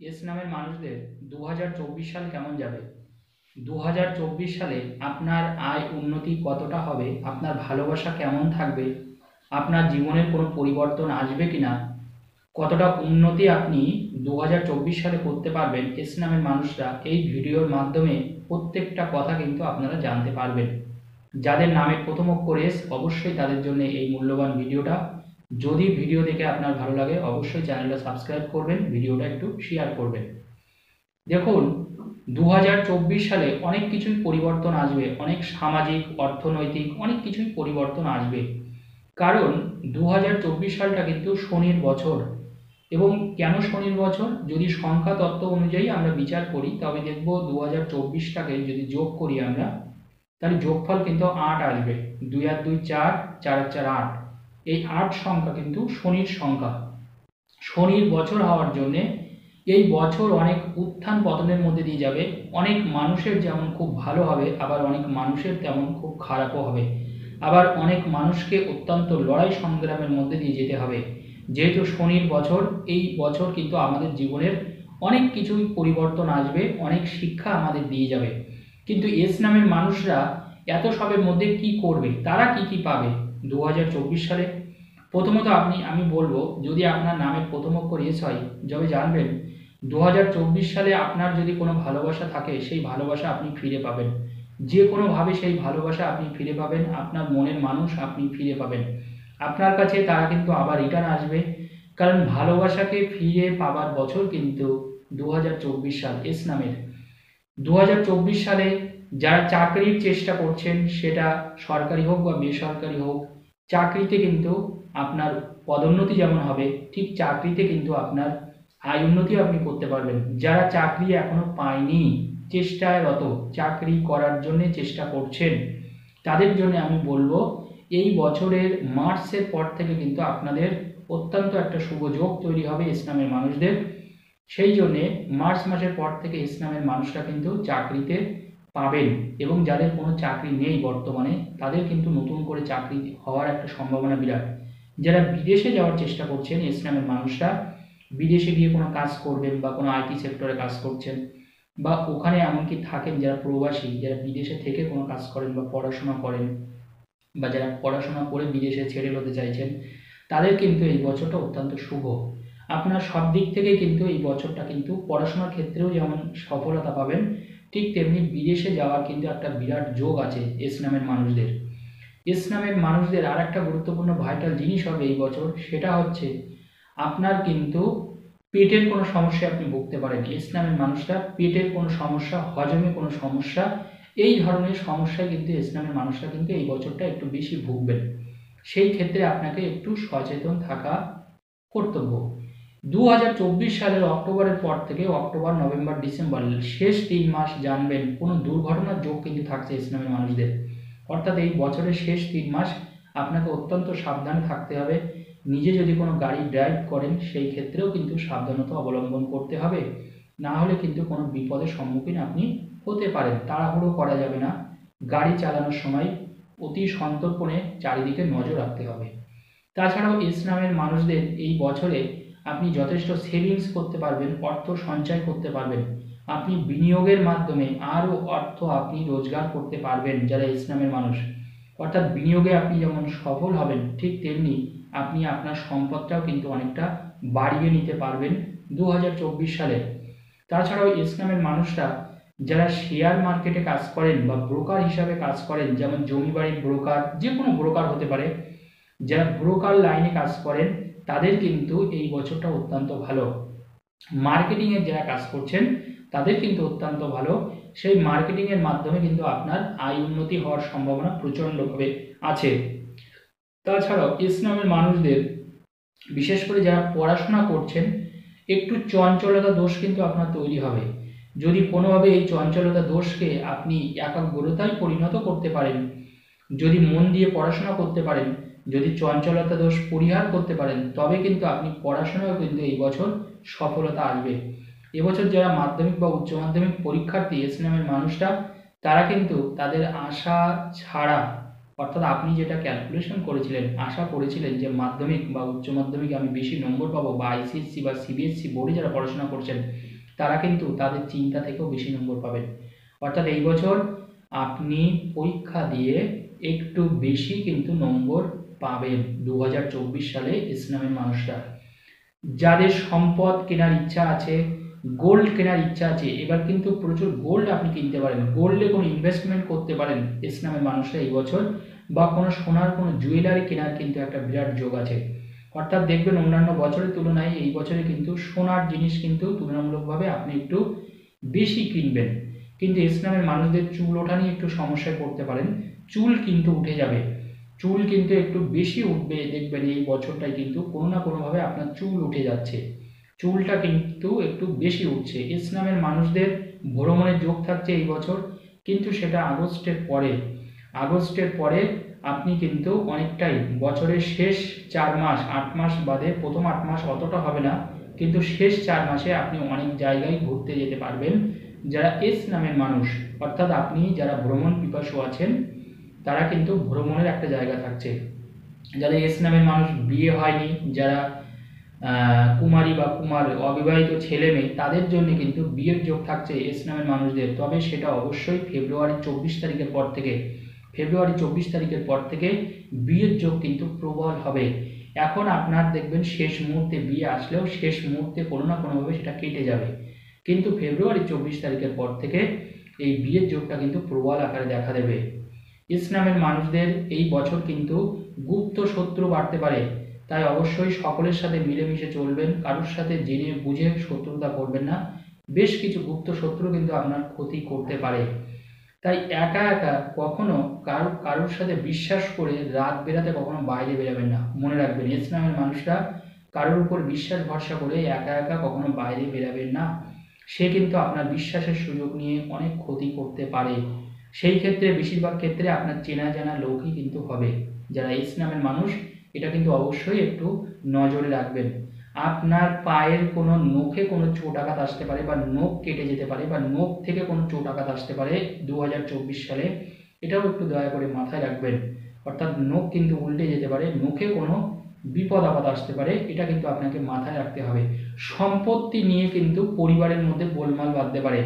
S নামের মানুষদের 2024 সাল কেমন যাবে? সালে আপনার আয় উন্নতি কতটা হবে, আপনার ভালোবাসা কেমন থাকবে, আপনার জীবনের কোনো পরিবর্তন আসবে কিনা, কতটা উন্নতি আপনি 2024 সালে করতে পারবেন, এস নামের মানুষরা এই ভিডিওর মাধ্যমে প্রত্যেকটা কথা কিন্তু আপনারা জানতে পারবেন। যাদের নামের প্রথম অক্ষর এস, অবশ্যই তাদের জন্য এই মূল্যবান ভিডিওটা। যদি ভিডিও দেখে আপনার ভালো লাগে অবশ্যই চ্যানেলটা সাবস্ক্রাইব করবেন, ভিডিওটা একটু শেয়ার করবেন। দেখুন, 2024 সালে অনেক কিছুই পরিবর্তন আসবে, অনেক সামাজিক অর্থনৈতিক অনেক কিছুই পরিবর্তন আসবে। কারণ 2024 সালটা কিন্তু শনির বছর। এবং কেন শনির বছর? যদি সংখ্যা তত্ত্ব অনুযায়ী আমরা বিচার করি তবে দেখব 2024টাকে যদি যোগ করি আমরা, তাহলে যোগফল কিন্তু 8 আসবে। 2 আর 2 4, 4 আর 4 8। এই 8 সংখ্যা কিন্তু শনির সংখ্যা। শনির বছর হওয়ার জন্যে এই বছর অনেক উত্থান পতনের মধ্যে দিয়ে যাবে। অনেক মানুষের যেমন খুব ভালো হবে, আবার অনেক মানুষের তেমন খুব খারাপও হবে। আবার অনেক মানুষকে অত্যন্ত লড়াই সংগ্রামের মধ্যে দিয়ে যেতে হবে। যেহেতু শনির বছর, এই বছর কিন্তু আমাদের জীবনের অনেক কিছুই পরিবর্তন আসবে, অনেক শিক্ষা আমাদের দিয়ে যাবে। কিন্তু এস নামের মানুষরা এত সবের মধ্যে কি করবে, তারা কি কি পাবে 2024 সালে? প্রথমত আমি বলবো, যদি আপনার নামের প্রথম অক্ষর এস হয়, যবে জানবেন 2024 সালে আপনার যদি কোনো ভালোবাসা থাকে সেই ভালোবাসা আপনি ফিরে পাবেন। যে কোনোভাবে সেই ভালোবাসা আপনি ফিরে পাবেন, আপনার মনের মানুষ আপনি ফিরে পাবেন। আপনার কাছে তারা কিন্তু আবার রিটার্ন আসবে। কারণ ভালোবাসাকে ফিরে পাবার বছর কিন্তু 2024 সাল এস নামের। 2024 সালে যারা চাকরির চেষ্টা করছেন, সেটা সরকারি হোক বা বেসরকারি হোক, চাকরিতে কিন্তু আপনার পদোন্নতি যেমন হবে, ঠিক চাকরিতে কিন্তু আপনার আয় উন্নতিও আপনি করতে পারবেন। যারা চাকরি এখনো পায়নি, চেষ্টারত, চাকরি করার জন্য চেষ্টা করছেন, তাদের জন্য আমি বলবো এই বছরের মার্চের পর থেকে কিন্তু আপনাদের অত্যন্ত একটা শুভ যোগ তৈরি হবে এস নামের মানুষদের। সেই জন্যে মার্চ মাসের পর থেকে এস নামের মানুষরা কিন্তু চাকরিতে পাবেন। এবং যাদের কোনো চাকরি নেই বর্তমানে, তাদের কিন্তু নতুন করে চাকরি হওয়ার একটা সম্ভাবনা বিরাট। যারা বিদেশে যাওয়ার চেষ্টা করছেন, এস নামের মানুষরা বিদেশে গিয়ে কোনো কাজ করবেন বা কোনো আইটি সেক্টরে কাজ করছেন, বা ওখানে এমনকি থাকেন যারা প্রবাসী, যারা বিদেশে থেকে কোনো কাজ করেন বা পড়াশোনা করেন, বা যারা পড়াশোনা করে বিদেশে ছেড়ে হতে চাইছেন, তাদের কিন্তু এই বছরটা অত্যন্ত শুভ। আপনার সব দিক থেকে কিন্তু এই বছরটা কিন্তু পড়াশোনার ক্ষেত্রেও যেমন সফলতা পাবেন, ঠিক তেমনি বিদেশে যাওয়ার কিন্তু একটা বিরাট যোগ আছে এস নামের মানুষদের। এস নামের মানুষদের আর একটা গুরুত্বপূর্ণ ভাইটাল জিনিস হবে এই বছর, সেটা হচ্ছে আপনার কিন্তু পেটের কোনো সমস্যায় আপনি ভুগতে পারেন। এস নামের মানুষরা পেটের কোনো সমস্যা, হজমে কোনো সমস্যা, এই ধরনের সমস্যায় কিন্তু এস নামের মানুষরা কিন্তু এই বছরটা একটু বেশি ভুগবেন। সেই ক্ষেত্রে আপনাকে একটু সচেতন থাকা কর্তব্য। 2024 সালের অক্টোবরের পর থেকে অক্টোবর, নভেম্বর, ডিসেম্বর শেষ 3 মাস জানবেন কোনো দুর্ঘটনার যোগ কিন্তু থাকছে এস নামের মানুষদের। অর্থাৎ এই বছরের শেষ 3 মাস আপনাকে অত্যন্ত সাবধানে থাকতে হবে। নিজে যদি কোনো গাড়ি ড্রাইভ করেন সেই ক্ষেত্রেও কিন্তু সাবধানতা অবলম্বন করতে হবে, না হলে কিন্তু কোনো বিপদের সম্মুখীন আপনি হতে পারেন। তাড়াহুড়ো করা যাবে না। গাড়ি চালানোর সময় অতি সন্তর্পণে চারিদিকে নজর রাখতে হবে। তাছাড়াও এস নামের মানুষদের এই বছরে আপনি যথেষ্ট সেভিংস করতে পারবেন, অর্থ সঞ্চয় করতে পারবেন। আপনি বিনিয়োগের মাধ্যমে আরও অর্থ আপনি রোজগার করতে পারবেন যারা এস নামের মানুষ। অর্থাৎ বিনিয়োগে আপনি যেমন সফল হবেন, ঠিক তেমনি আপনি আপনার সম্পদটাও কিন্তু অনেকটা বাড়িয়ে নিতে পারবেন 2024 সালে। তাছাড়াও এস নামের মানুষরা যারা শেয়ার মার্কেটে কাজ করেন বা ব্রোকার হিসাবে কাজ করেন, যেমন জমি বাড়ির ব্রোকার, যে কোনো ব্রোকার হতে পারে, যারা ব্রোকার লাইনে কাজ করেন তাদের কিন্তু এই বছরটা অত্যন্ত ভালো। মার্কেটিংয়ের যারা কাজ করছেন তাদের কিন্তু অত্যন্ত ভালো। সেই মার্কেটিংয়ের মাধ্যমে কিন্তু আপনার আয় উন্নতি হওয়ার সম্ভাবনা প্রচণ্ডভাবে আছে। তাছাড়াও এস নামের মানুষদের, বিশেষ করে যারা পড়াশোনা করছেন, একটু চঞ্চলতা দোষ কিন্তু আপনার তৈরি হবে। যদি কোনোভাবে এই চঞ্চলতা দোষকে আপনি একাগ্রতায় পরিণত করতে পারেন, যদি মন দিয়ে পড়াশোনা করতে পারেন, যদি চঞ্চলতা দোষ পরিহার করতে পারেন, তবে কিন্তু আপনি পড়াশোনায় কিন্তু এই বছর সফলতা আসবে। এবছর যারা মাধ্যমিক বা উচ্চ মাধ্যমিক পরীক্ষার্থী এস নামের মানুষরা, তারা কিন্তু তাদের আশা ছাড়া অর্থাৎ আপনি যেটা ক্যালকুলেশন করেছিলেন, আশা করেছিলেন যে মাধ্যমিক বা উচ্চ মাধ্যমিকে আমি বেশি নম্বর পাবো, বা আইসিএসসি বা সিবিএসসি বোর্ডে যারা পড়াশোনা করছেন তারা কিন্তু তাদের চিন্তা থেকেও বেশি নম্বর পাবেন। অর্থাৎ এই বছর আপনি পরীক্ষা দিয়ে একটু বেশি কিন্তু নম্বর পাবেন 2024 সালে ইসলামের মানুষরা। যাদের সম্পদ কেনার ইচ্ছা আছে, গোল্ড কেনার ইচ্ছা আছে, এবার কিন্তু প্রচুর গোল্ড আপনি কিনতে পারেন, গোল্ডে কোনো ইনভেস্টমেন্ট করতে পারেন ইসলামের মানুষরা এই বছর, বা কোনো সোনার কোনো জুয়েলারি কেনার কিন্তু একটা বিরাট যোগ আছে। অর্থাৎ দেখবেন অন্যান্য বছরের তুলনায় এই বছরে কিন্তু সোনার জিনিস কিন্তু তুলনামূলকভাবে আপনি একটু বেশি কিনবেন। কিন্তু ইসলামের মানুষদের চুল ওঠা নিয়ে একটু সমস্যায় পড়তে পারেন, চুল কিন্তু উঠে যাবে, চুল কিন্তু একটু বেশি উঠবে, দেখবেন এই বছরটাই কিন্তু কোনো না কোনোভাবে আপনার চুল উঠে যাচ্ছে, চুলটা কিন্তু একটু বেশি উঠছে। ইসলামের মানুষদের ভ্রমণের যোগ থাকছে এই বছর, কিন্তু সেটা আগস্টের পরে আপনি কিন্তু অনেকটাই বছরের শেষ 4 মাস, 8 মাস বাদে প্রথম 8 মাস অতটা হবে না, কিন্তু শেষ 4 মাসে আপনি অনেক জায়গায় ঘুরতে যেতে পারবেন যারা ইসলামের মানুষ। অর্থাৎ আপনি যারা ভ্রমণ পিপাসু আছেন তারা কিন্তু ভ্রমণের একটা জায়গা থাকছে। যারা ইসলামের মানুষ বিয়ে হয়নি, যারা কুমারী বা কুমার অবিবাহিত ছেলে মেয়ে, তাদের জন্য কিন্তু বিয়ের যোগ থাকছে ইসলামের মানুষদের। তবে সেটা অবশ্যই ফেব্রুয়ারি 24 তারিখের পর থেকে বিয়ের যোগ কিন্তু প্রবল হবে। এখন আপনার দেখবেন শেষ মুহূর্তে বিয়ে আসলেও শেষ মুহূর্তে কোনো না কোনোভাবে সেটা কেটে যাবে, কিন্তু ফেব্রুয়ারি 24 তারিখের পর থেকে এই বিয়ের যোগটা কিন্তু প্রবল আকারে দেখা দেবে। ইসলামের মানুষদের এই বছর কিন্তু গুপ্ত শত্রু বাড়তে পারে, তাই অবশ্যই সকলের সাথে মিলেমিশে চলবেন, কারোর সাথে জেনে বুঝে শত্রুতা করবেন না। বেশ কিছু গুপ্ত শত্রু কিন্তু আপনার ক্ষতি করতে পারে, তাই একা একা কখনো কারোর সাথে বিশ্বাস করে রাত বেরাতে কখনো বাইরে বেরাবেন না। মনে রাখবেন ইসলামের মানুষরা কারোর উপর বিশ্বাস ভরসা করে একা একা কখনো বাইরে বেরাবেন না, সে কিন্তু আপনার বিশ্বাসের সুযোগ নিয়ে অনেক ক্ষতি করতে পারে। সেই ক্ষেত্রে বেশিরভাগ ক্ষেত্রে আপনার চেনা জানা লোকই কিন্তু হবে যারা ইসলামের মানুষ, এটা কিন্তু অবশ্যই একটু নজরে রাখবেন। আপনার পায়ের কোনো নখে কোনো চোট আঘাত আসতে পারে, বা নখ কেটে যেতে পারে, বা নখ থেকে কোনো চোট আঘাত আসতে পারে 2024 সালে, এটাও একটু দয়া করে মাথায় রাখবেন। অর্থাৎ নখ কিন্তু উল্টে যেতে পারে, নখে কোনো বিপদ আপদ আসতে পারে, এটা কিন্তু আপনাকে মাথায় রাখতে হবে। সম্পত্তি নিয়ে কিন্তু পরিবারের মধ্যে গোলমাল বাঁধতে পারে,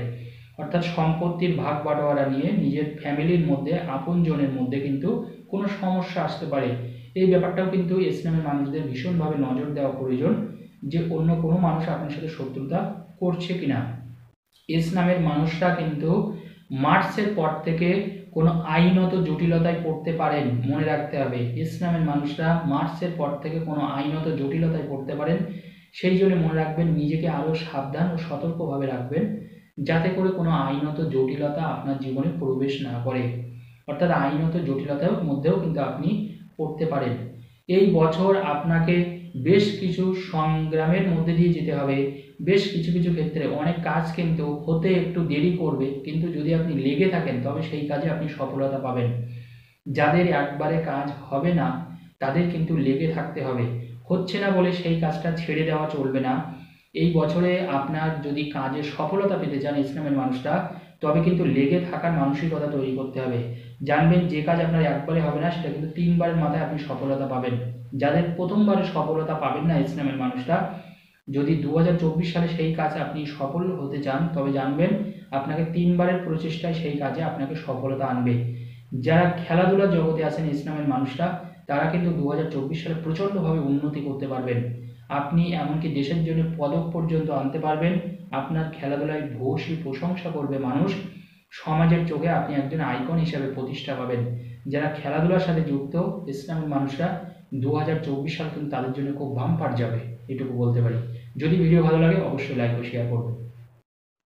অর্থাৎ সম্পত্তির ভাগ বাটোয়ারা নিয়ে নিজের ফ্যামিলির মধ্যে আপনজনের মধ্যে কিন্তু কোনো সমস্যা আসতে পারে। এই ব্যাপারটাও কিন্তু ইসলামের মানুষদের ভীষণভাবে নজর দেওয়া প্রয়োজন, যে অন্য কোনো মানুষ আপনার সাথে শত্রুতা করছে কিনা। ইসলামের মানুষরা কিন্তু মার্চের পর থেকে কোনো আইনত জটিলতায় পড়তে পারেন, মনে রাখতে হবে। ইসলামের মানুষরা মার্চের পর থেকে কোনো আইনত জটিলতায় পড়তে পারেন, সেই জন্য মনে রাখবেন নিজেকে আরও সাবধান ও সতর্কভাবে রাখবেন, যাতে করে কোনো আইনত জটিলতা আপনার জীবনে প্রবেশ না করে। অর্থাৎ আইনত জটিলতার মধ্যেও কিন্তু আপনি পড়তে পারেন। এই বছর আপনাকে বেশ কিছু সংগ্রামের মধ্যে দিয়ে যেতে হবে, বেশ কিছু কিছু ক্ষেত্রে অনেক কাজ কিন্তু হতে একটু দেরি করবে, কিন্তু যদি আপনি লেগে থাকেন তবে সেই কাজে আপনি সফলতা পাবেন। যাদের একবারে কাজ হবে না তাদের কিন্তু লেগে থাকতে হবে, হচ্ছে না বলে সেই কাজটা ছেড়ে দেওয়া চলবে না। এই বছরে আপনার যদি কাজে সফলতা পেতে চান ইসলামের মানুষরা, তবে কিন্তু লেগে থাকার মানসিকতা তৈরি করতে হবে। জানবেন যে কাজ আপনার একবারে হবে না সেটা কিন্তু 3বারের মাথায় আপনি সফলতা পাবেন। যাদের প্রথমবারে সফলতা পাবেন না ইসলামের মানুষরা, যদি 2024 সালে সেই কাজে আপনি সফল হতে চান তবে জানবেন আপনাকে 3বারের প্রচেষ্টায় সেই কাজে আপনাকে সফলতা আনবে। যারা খেলাধুলার জগতে আছেন ইসলামের মানুষরা, তারা কিন্তু 2024 সালে প্রচণ্ডভাবে উন্নতি করতে পারবেন। আপনি এমনকি দেশের জন্য পদক পর্যন্ত আনতে পারবেন। আপনার খেলাধুলায় ভূয়সী প্রশংসা করবে মানুষ, সমাজের চোখে আপনি একজন আইকন হিসেবে প্রতিষ্ঠা পাবেন। যারা খেলাধুলার সাথে যুক্ত ইসলামের মানুষরা, 2024 সাল কিন্তু তাদের জন্য খুব বাম্পার যাবে, এটুকু বলতে পারি। যদি ভিডিও ভালো লাগে অবশ্যই লাইক ও শেয়ার করবেন।